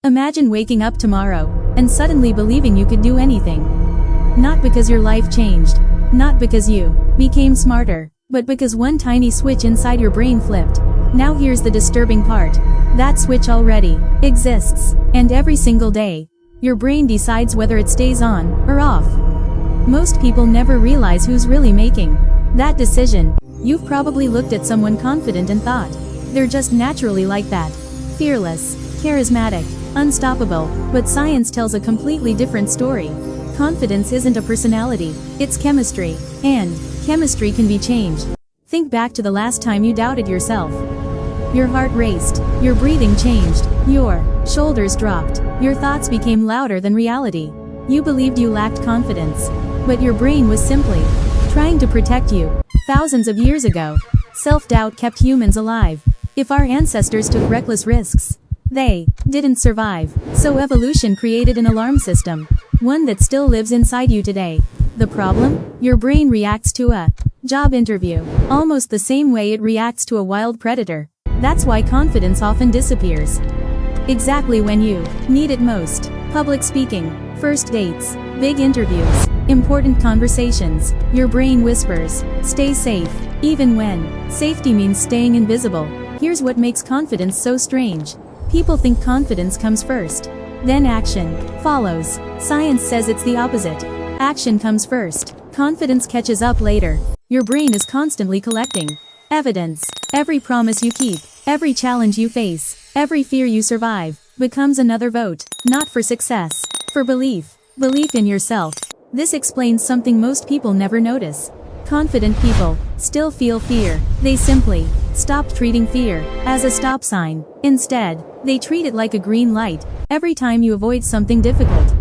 Imagine waking up tomorrow, and suddenly believing you could do anything. Not because your life changed. Not because you became smarter, but because one tiny switch inside your brain flipped. Now here's the disturbing part. That switch already exists, and every single day, your brain decides whether it stays on or off. Most people never realize who's really making that decision. You've probably looked at someone confident and thought, they're just naturally like that. Fearless, charismatic, unstoppable, but science tells a completely different story. Confidence isn't a personality, it's chemistry, and chemistry can be changed. Think back to the last time you doubted yourself. Your heart raced, your breathing changed, your shoulders dropped, your thoughts became louder than reality. You believed you lacked confidence, but your brain was simply trying to protect you. Thousands of years ago, self-doubt kept humans alive. If our ancestors took reckless risks, they didn't survive. So evolution created an alarm system, one that still lives inside you today. The problem? Your brain reacts to a job interview almost the same way it reacts to a wild predator. That's why confidence often disappears exactly when you need it most. Public speaking, first dates, big interviews, important conversations. Your brain whispers, stay safe, even when safety means staying invisible. Here's what makes confidence so strange. People think confidence comes first, then action follows. Science says it's the opposite. Action comes first, confidence catches up later. Your brain is constantly collecting evidence. Every promise you keep, every challenge you face, every fear you survive, becomes another vote, not for success, for belief. Belief in yourself. This explains something most people never notice. Confident people still feel fear. They simply stopped treating fear as a stop sign. Instead, they treat it like a green light. Every time you avoid something difficult,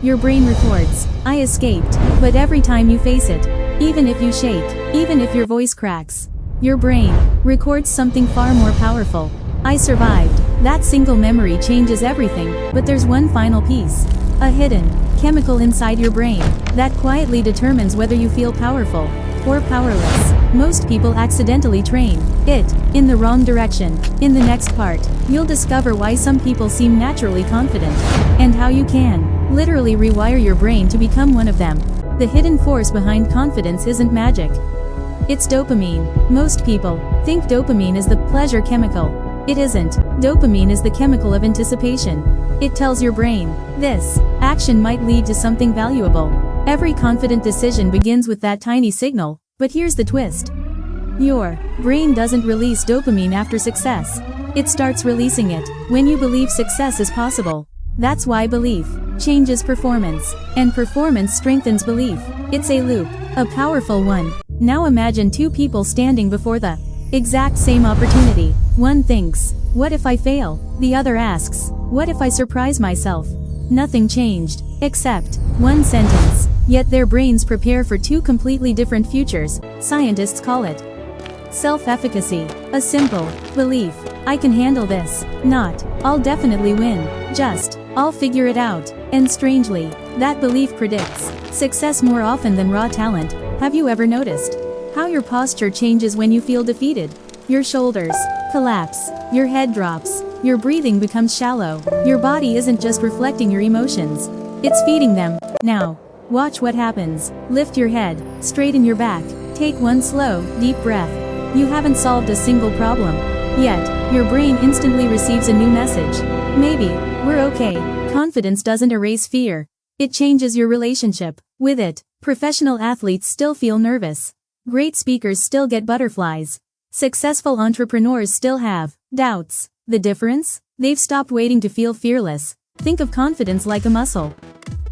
your brain records, I escaped. But every time you face it, even if you shake, even if your voice cracks, your brain records something far more powerful. I survived. That single memory changes everything. But there's one final piece. A hidden chemical inside your brain that quietly determines whether you feel powerful or powerless. Most people accidentally train it in the wrong direction. In the next part, you'll discover why some people seem naturally confident and how you can literally rewire your brain to become one of them. The hidden force behind confidence isn't magic. It's dopamine. Most people think dopamine is the pleasure chemical. It isn't. Dopamine is the chemical of anticipation. It tells your brain, this action might lead to something valuable. Every confident decision begins with that tiny signal, but here's the twist. Your brain doesn't release dopamine after success. It starts releasing it when you believe success is possible. That's why belief changes performance, and performance strengthens belief. It's a loop, a powerful one. Now imagine two people standing before the exact same opportunity. One thinks, what if I fail? The other asks, what if I surprise myself? Nothing changed, except one sentence. Yet their brains prepare for two completely different futures. Scientists call it self-efficacy. A simple belief, I can handle this. Not, I'll definitely win. Just, I'll figure it out. And strangely, that belief predicts success more often than raw talent. Have you ever noticed how your posture changes when you feel defeated? Your shoulders collapse, your head drops, your breathing becomes shallow. Your body isn't just reflecting your emotions, it's feeding them. Now, watch what happens. Lift your head, straighten your back, take one slow, deep breath. You haven't solved a single problem yet. Your brain instantly receives a new message. Maybe, we're okay. Confidence doesn't erase fear. It changes your relationship with it. Professional athletes still feel nervous. Great speakers still get butterflies. Successful entrepreneurs still have doubts. The difference? They've stopped waiting to feel fearless. Think of confidence like a muscle.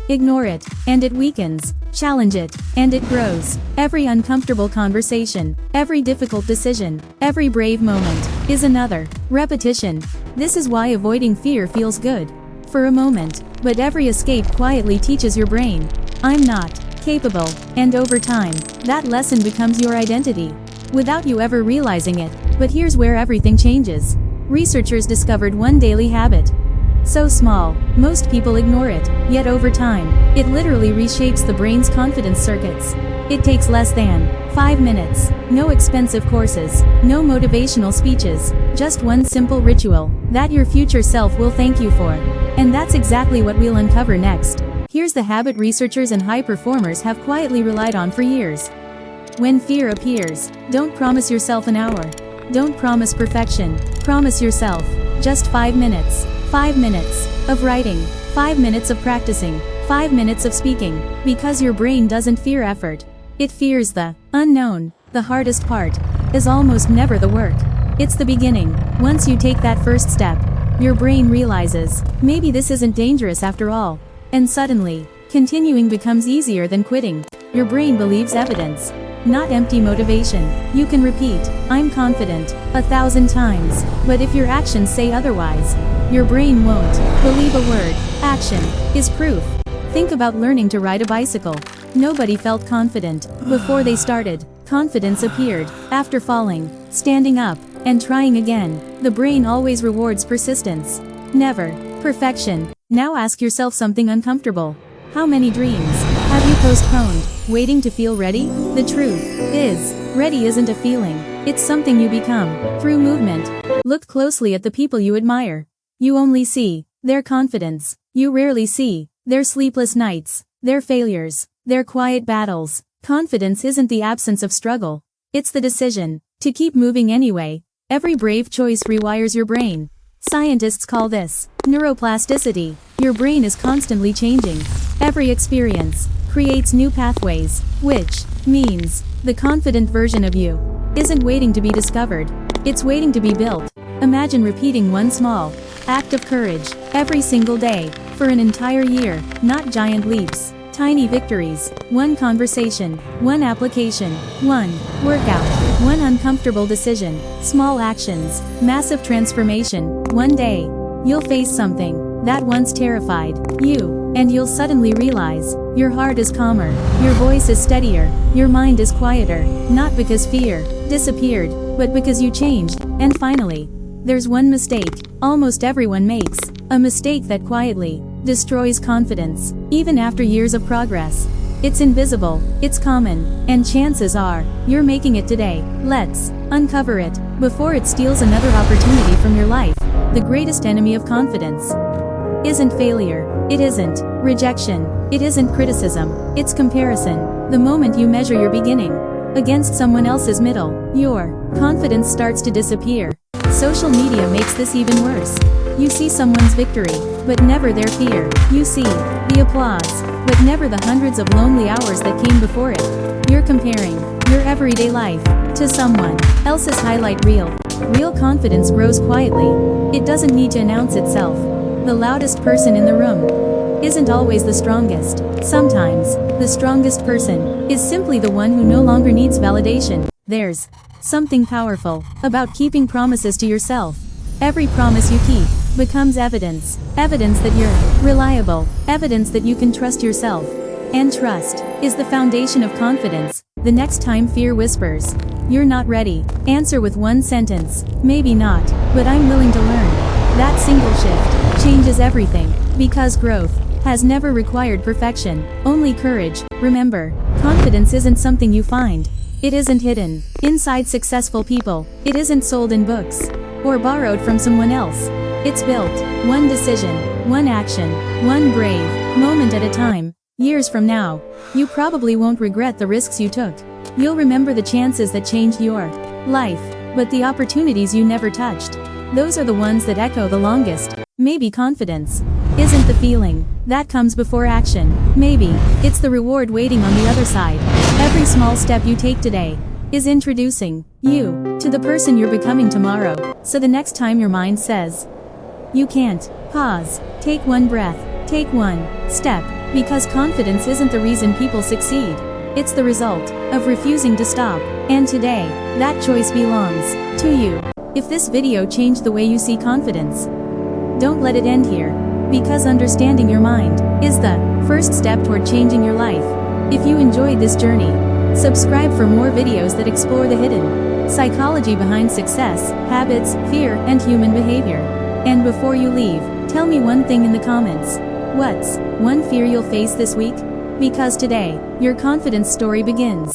Ignore it, and it weakens. Challenge it, and it grows. Every uncomfortable conversation, every difficult decision, every brave moment, is another repetition. This is why avoiding fear feels good for a moment, but every escape quietly teaches your brain, I'm not capable, and over time, that lesson becomes your identity, without you ever realizing it. But here's where everything changes. Researchers discovered one daily habit. So small, most people ignore it, yet over time, it literally reshapes the brain's confidence circuits. It takes less than 5 minutes. No expensive courses, no motivational speeches, just one simple ritual that your future self will thank you for. And that's exactly what we'll uncover next. Here's the habit researchers and high performers have quietly relied on for years. When fear appears, don't promise yourself an hour. Don't promise perfection. Promise yourself just 5 minutes. 5 minutes of writing, 5 minutes of practicing, 5 minutes of speaking, because your brain doesn't fear effort. It fears the unknown. The hardest part is almost never the work. It's the beginning. Once you take that first step, your brain realizes, maybe this isn't dangerous after all. And suddenly, continuing becomes easier than quitting. Your brain believes evidence, not empty motivation. You can repeat, "I'm confident," 1,000 times, but if your actions say otherwise, your brain won't believe a word. Action is proof. Think about learning to ride a bicycle. Nobody felt confident before they started. Confidence appeared after falling, standing up, and trying again. The brain always rewards persistence, never perfection. Now ask yourself something uncomfortable. How many dreams have you postponed, waiting to feel ready? The truth is, ready isn't a feeling, it's something you become through movement. Look closely at the people you admire. You only see their confidence. You rarely see their sleepless nights, their failures, their quiet battles. Confidence isn't the absence of struggle. It's the decision to keep moving anyway. Every brave choice rewires your brain. Scientists call this neuroplasticity. Your brain is constantly changing. Every experience creates new pathways, which means the confident version of you isn't waiting to be discovered. It's waiting to be built. Imagine repeating one small act of courage every single day for an entire year, not giant leaps. Tiny victories, one conversation, one application, one workout, one uncomfortable decision, small actions, massive transformation. One day, you'll face something that once terrified you, and you'll suddenly realize your heart is calmer, your voice is steadier, your mind is quieter, not because fear disappeared, but because you changed. And finally, there's one mistake almost everyone makes, a mistake that quietly destroys confidence, even after years of progress. It's invisible, it's common, and chances are, you're making it today. Let's uncover it before it steals another opportunity from your life. The greatest enemy of confidence isn't failure, it isn't rejection, it isn't criticism, it's comparison. The moment you measure your beginning against someone else's middle, your confidence starts to disappear. Social media makes this even worse. You see someone's victory, but never their fear. You see the applause, but never the hundreds of lonely hours that came before it. You're comparing your everyday life to someone else's highlight reel. Real confidence grows quietly. It doesn't need to announce itself. The loudest person in the room isn't always the strongest. Sometimes, the strongest person is simply the one who no longer needs validation. There's something powerful about keeping promises to yourself. Every promise you keep becomes evidence. Evidence that you're reliable. Evidence that you can trust yourself. And trust is the foundation of confidence. The next time fear whispers, "You're not ready," answer with one sentence, "Maybe not, but I'm willing to learn." That single shift changes everything, because growth has never required perfection, only courage. Remember, confidence isn't something you find. It isn't hidden inside successful people. It isn't sold in books or borrowed from someone else. It's built one decision, one action, one brave moment at a time. Years from now, you probably won't regret the risks you took. You'll remember the chances that changed your life, but the opportunities you never touched, those are the ones that echo the longest. Maybe confidence isn't the feeling that comes before action. Maybe it's the reward waiting on the other side. Every small step you take today is introducing you to the person you're becoming tomorrow. So the next time your mind says, "You can't," pause, take one breath, take one step, because confidence isn't the reason people succeed. It's the result of refusing to stop. And today, that choice belongs to you. If this video changed the way you see confidence, don't let it end here, because understanding your mind is the first step toward changing your life. If you enjoyed this journey, subscribe for more videos that explore the hidden psychology behind success, habits, fear, and human behavior. And before you leave, tell me one thing in the comments. What's one fear you'll face this week? Because today, your confidence story begins.